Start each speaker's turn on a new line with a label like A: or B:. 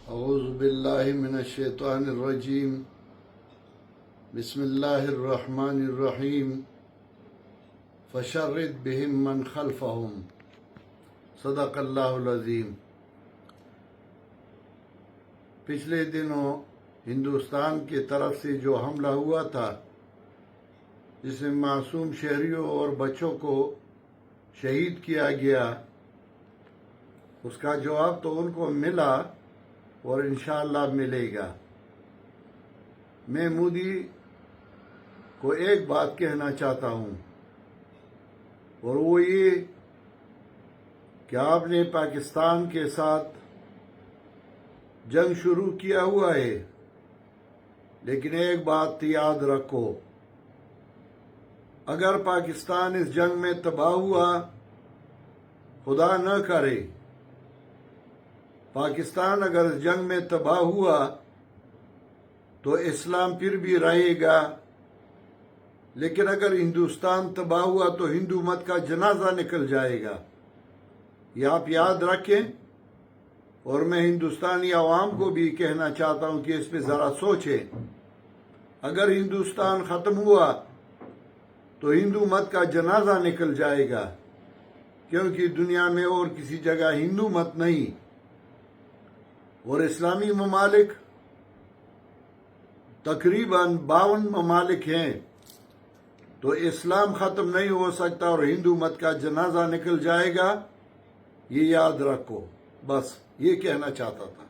A: اعوذ باللہ من الشیطان الرجیم بسم اللہ الرحمن الرحیم فشرد بہم من خلفہم صدق اللہ العظیم۔ پچھلے دنوں ہندوستان کی طرف سے جو حملہ ہوا تھا جس میں معصوم شہریوں اور بچوں کو شہید کیا گیا، اس کا جواب تو ان کو ملا اور انشاءاللہ ملے گا۔ میں مودی کو ایک بات کہنا چاہتا ہوں، اور وہ یہ کہ آپ نے پاکستان کے ساتھ جنگ شروع کیا ہوا ہے، لیکن ایک بات یاد رکھو، اگر پاکستان اس جنگ میں تباہ ہوا، خدا نہ کرے پاکستان اگر اس جنگ میں تباہ ہوا تو اسلام پھر بھی رہے گا، لیکن اگر ہندوستان تباہ ہوا تو ہندو مت کا جنازہ نکل جائے گا۔ یہ آپ یاد رکھیں، اور میں ہندوستانی عوام کو بھی کہنا چاہتا ہوں کہ اس پہ ذرا سوچیں۔ اگر ہندوستان ختم ہوا تو ہندو مت کا جنازہ نکل جائے گا، کیونکہ دنیا میں اور کسی جگہ ہندو مت نہیں، اور اسلامی ممالک تقریباً 52 ممالک ہیں، تو اسلام ختم نہیں ہو سکتا اور ہندو مت کا جنازہ نکل جائے گا۔ یہ یاد رکھو، بس یہ کہنا چاہتا تھا۔